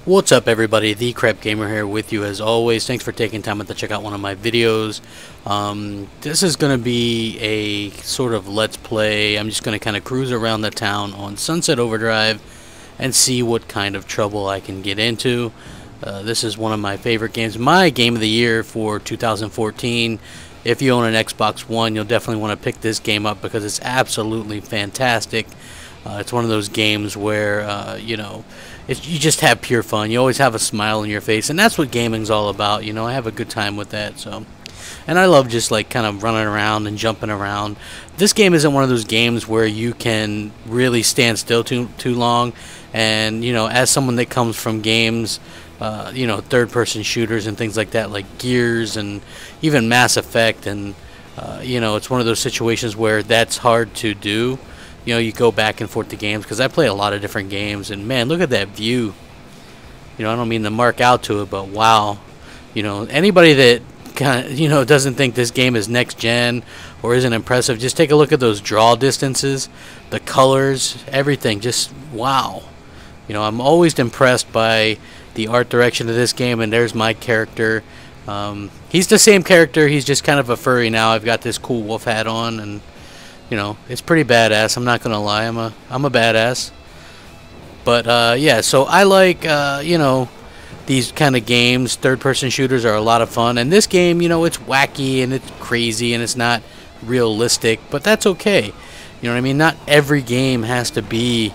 What's up, everybody? The Crap Gamer here with you as always. Thanks for taking time to check out one of my videos. This is going to be a sort of let's play. I'm just going to kind of cruise around the town on Sunset Overdrive and see what kind of trouble I can get into. This is one of my favorite games, my game of the year for 2014. If you own an Xbox One, you'll definitely want to pick this game up because it's absolutely fantastic. It's one of those games where, you just have pure fun. You always have a smile on your face, and that's what gaming's all about. You know, I have a good time with that. So, and I love just like kind of running around and jumping around. This game isn't one of those games where you can really stand still too long. And as someone that comes from games, third-person shooters and things like that, like Gears and even Mass Effect, and it's one of those situations where that's hard to do. You go back and forth to games because I play a lot of different games, and man, look at that view. I don't mean to mark out to it, but wow. Anybody that kind of, doesn't think this game is next gen or isn't impressive, just take a look at those draw distances, the colors, everything. Just wow. I'm always impressed by the art direction of this game, and there's my character. He's the same character, he's just kind of a furry now. I've got this cool wolf hat on, and it's pretty badass. I'm not gonna lie, I'm a badass. But yeah, so I like these kind of games. Third-person shooters are a lot of fun, and this game, it's wacky and it's crazy and it's not realistic, but that's okay. You know what I mean? Not every game has to be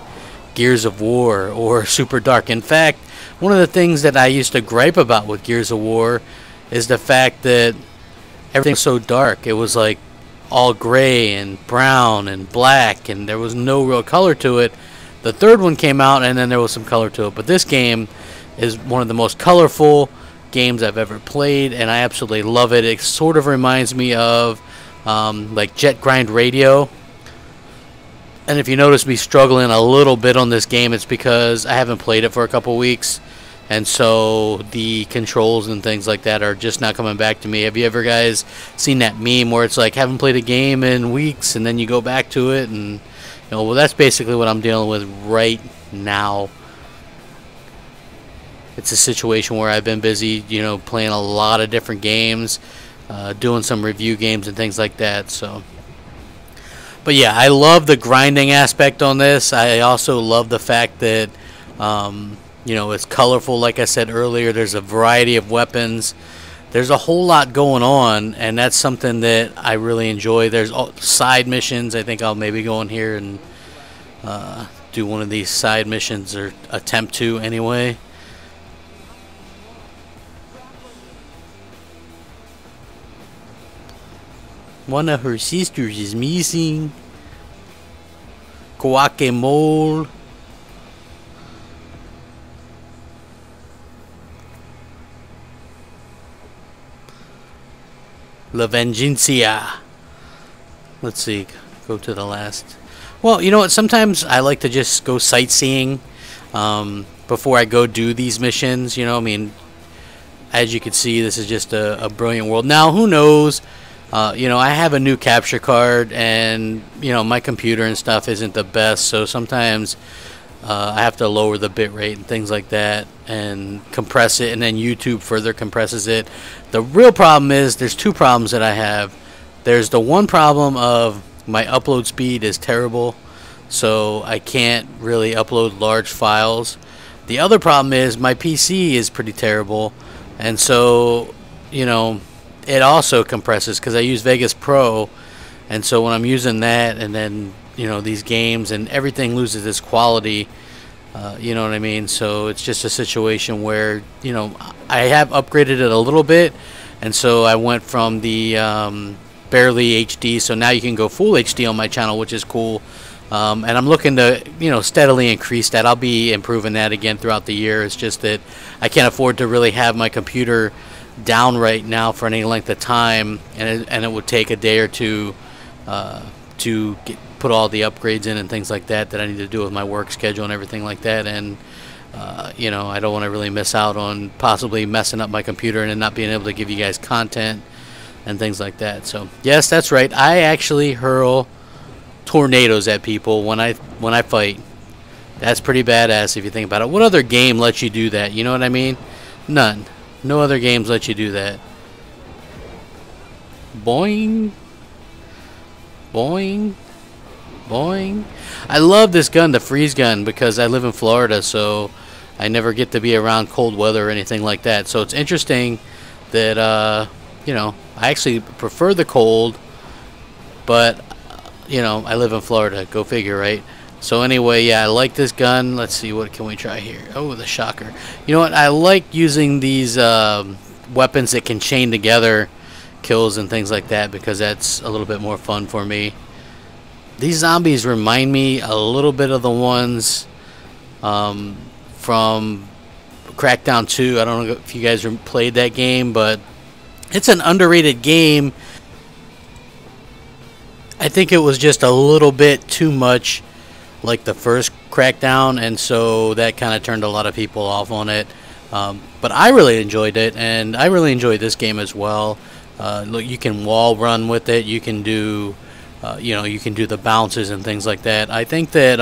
Gears of War or super dark. In fact, one of the things that I used to gripe about with Gears of War is the fact that everything's so dark. It was like all gray and brown and black, and there was no real color to it. The third one came out, and then there was some color to it. But this game is one of the most colorful games I've ever played, and I absolutely love it. It sort of reminds me of like Jet Grind Radio. And if you notice me struggling a little bit on this game, it's because I haven't played it for a couple weeks. And so the controls and things like that are just not coming back to me. Have you ever guys seen that meme where it's like, haven't played a game in weeks, and then you go back to it? And well, that's basically what I'm dealing with right now. It's a situation where I've been busy, playing a lot of different games, doing some review games and things like that. So, but yeah, I love the grinding aspect on this. I also love the fact that it's colorful. Like I said earlier, there's a variety of weapons. There's a whole lot going on, and that's something that I really enjoy. There's side missions. I think I'll maybe go in here and do one of these side missions, or attempt to anyway. One of her sisters is missing. Guacamole. La Vengencia. Let's see. Go to the last. Well, you know what? Sometimes I like to just go sightseeing before I go do these missions. I mean, as you can see, this is just a brilliant world. Now, who knows? I have a new capture card, and my computer and stuff isn't the best, so sometimes I have to lower the bit rate and things like that and compress it, and then YouTube further compresses it. The real problem is there's two problems that I have. There's the one problem of my upload speed is terrible, so I can't really upload large files. The other problem is my PC is pretty terrible, and so it also compresses because I use Vegas Pro, and so when I'm using that, and then these games and everything loses its quality, you know what I mean? So it's just a situation where I have upgraded it a little bit, and so I went from the barely HD, so now you can go full HD on my channel, which is cool. And I'm looking to steadily increase that. I'll be improving that again throughout the year. It's just that I can't afford to really have my computer down right now for any length of time, and it would take a day or two to put all the upgrades in and things like that I need to do with my work schedule and everything like that. And I don't want to really miss out on possibly messing up my computer and then not being able to give you guys content and things like that. So yes, that's right, I actually hurl tornadoes at people when I fight. That's pretty badass if you think about it. What other game lets you do that? You know what I mean? None. No other games let you do that. Boing. Boing. Boing. I love this gun, the freeze gun, because I live in Florida, so I never get to be around cold weather or anything like that. So it's interesting that, you know, I actually prefer the cold, but, you know, I live in Florida. Go figure, right? So anyway, yeah, I like this gun. Let's see, what can we try here? Oh, the shocker. You know what? I like using these weapons that can chain together kills and things like that, because that's a little bit more fun for me. These zombies remind me a little bit of the ones from Crackdown 2. I don't know if you guys played that game, but it's an underrated game. I think it was just a little bit too much like the first Crackdown, and so that kind of turned a lot of people off on it. But I really enjoyed it, and I really enjoyed this game as well. Look, you can wall run with it. You can do, you know, you can do the bounces and things like that. I think that,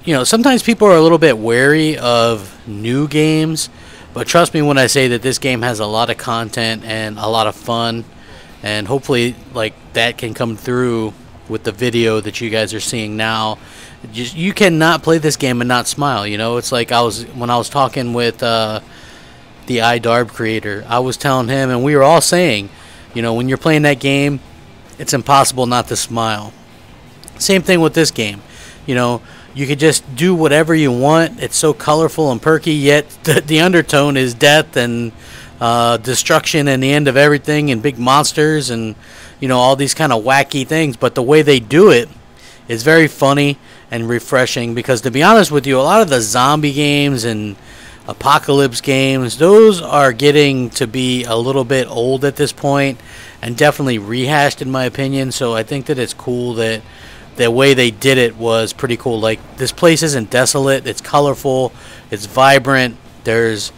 you know, sometimes people are a little bit wary of new games, but trust me when I say that this game has a lot of content and a lot of fun, and hopefully, like, that can come through with the video that you guys are seeing now. You cannot play this game and not smile. You know, it's like when I was talking with the iDarb creator, I was telling him, and we were all saying, you know, when you're playing that game, it's impossible not to smile. Same thing with this game. You know, you could just do whatever you want. It's so colorful and perky, yet the undertone is death and destruction and the end of everything and big monsters and, you know, all these kind of wacky things. But the way they do it is very funny and refreshing, because to be honest with you, a lot of the zombie games and apocalypse games, those are getting to be a little bit old at this point and definitely rehashed in my opinion. So I think that it's cool that the way they did it was pretty cool. Like, this place isn't desolate, it's colorful, it's vibrant, there's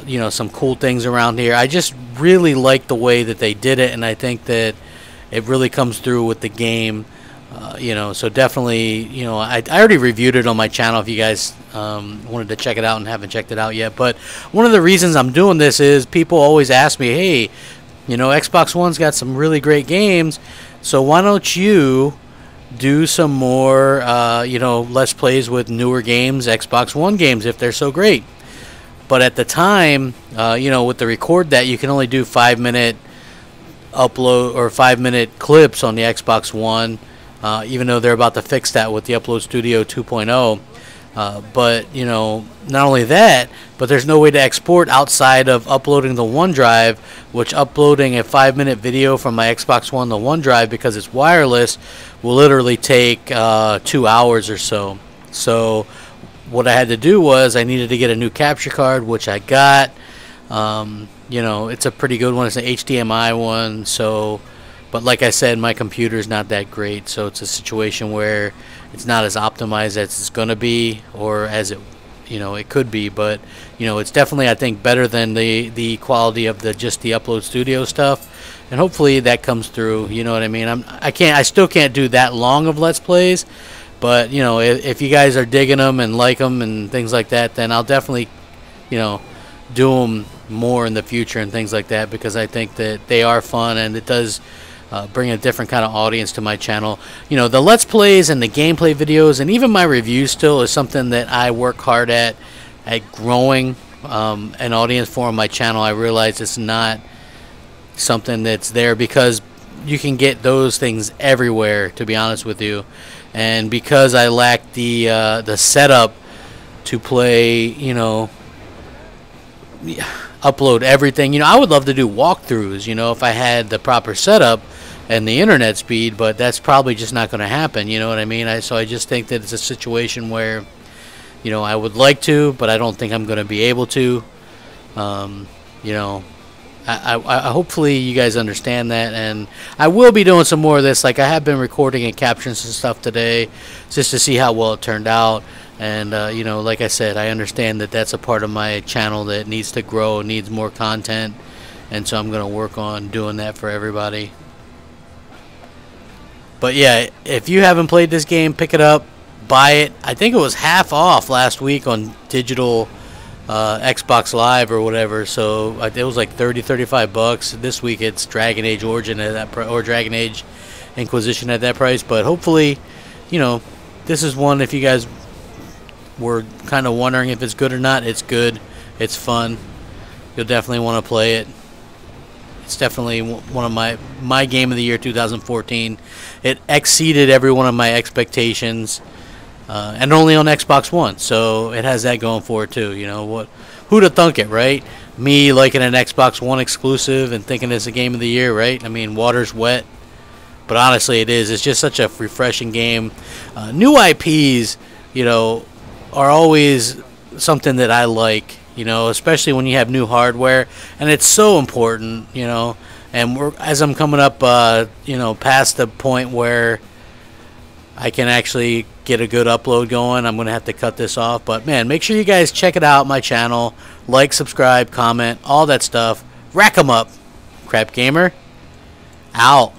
you know, some cool things around here. I just really like the way that they did it, and I think that it really comes through with the game. You know, so definitely, you know, I already reviewed it on my channel if you guys wanted to check it out and haven't checked it out yet. But one of the reasons I'm doing this is people always ask me, hey, you know, Xbox One's got some really great games, so why don't you do some more, you know, Let's Plays with newer games, Xbox One games, if they're so great. But at the time, you know, with the record that, you can only do 5-minute upload or 5-minute clips on the Xbox One, even though they're about to fix that with the Upload Studio 2.0. But, you know, not only that, but there's no way to export outside of uploading the OneDrive, which uploading a 5-minute video from my Xbox One to OneDrive, because it's wireless, will literally take 2 hours or so. So what I had to do was I needed to get a new capture card, which I got. You know, it's a pretty good one. It's an HDMI one. So, but like I said, my computer's not that great, so it's a situation where it's not as optimized as it's going to be, or as it, you know, it could be. But, you know, it's definitely, I think, better than the quality of just the Upload Studio stuff, and hopefully that comes through. You know what I mean? I still can't do that long of Let's Plays, but, you know, if you guys are digging them and like them and things like that, then I'll definitely, you know, do them more in the future and things like that, because I think that they are fun, and it does bring a different kind of audience to my channel. You know, the Let's Plays and the gameplay videos and even my reviews still is something that I work hard at growing an audience for on my channel. I realize it's not something that's there because you can get those things everywhere, to be honest with you. And because I lack the setup to play, you know, upload everything, you know, I would love to do walkthroughs, you know, if I had the proper setup and the internet speed, but that's probably just not going to happen, you know what I mean? So I just think that it's a situation where, you know, I would like to, but I don't think I'm going to be able to. You know, I hopefully you guys understand that, and I will be doing some more of this. Like, I have been recording and capturing some stuff today just to see how well it turned out. And you know, like I said, I understand that that's a part of my channel that needs to grow, needs more content, and so I'm going to work on doing that for everybody. But yeah, if you haven't played this game, pick it up, buy it. I think it was half off last week on digital Xbox Live or whatever, so it was like 30-35 bucks. This week it's Dragon Age Origin at that or Dragon Age Inquisition at that price. But hopefully, you know, this is one, if you guys were kind of wondering if it's good or not, it's good. It's fun. You'll definitely want to play it. It's definitely one of my game of the year 2014. It exceeded every one of my expectations, and only on Xbox One, so it has that going for it too. You know, who'd have thunk it, right? Me liking an Xbox One exclusive and thinking it's a game of the year, right? I mean, water's wet, but honestly, it is. It's just such a refreshing game. New IPs, you know, are always something that I like. You know, especially when you have new hardware, and it's so important, you know. And as I'm coming up, you know, past the point where I can actually get a good upload going, I'm going to have to cut this off. But, man, make sure you guys check it out, my channel. Like, subscribe, comment, all that stuff. Rack 'em up. Crap Gamer, out.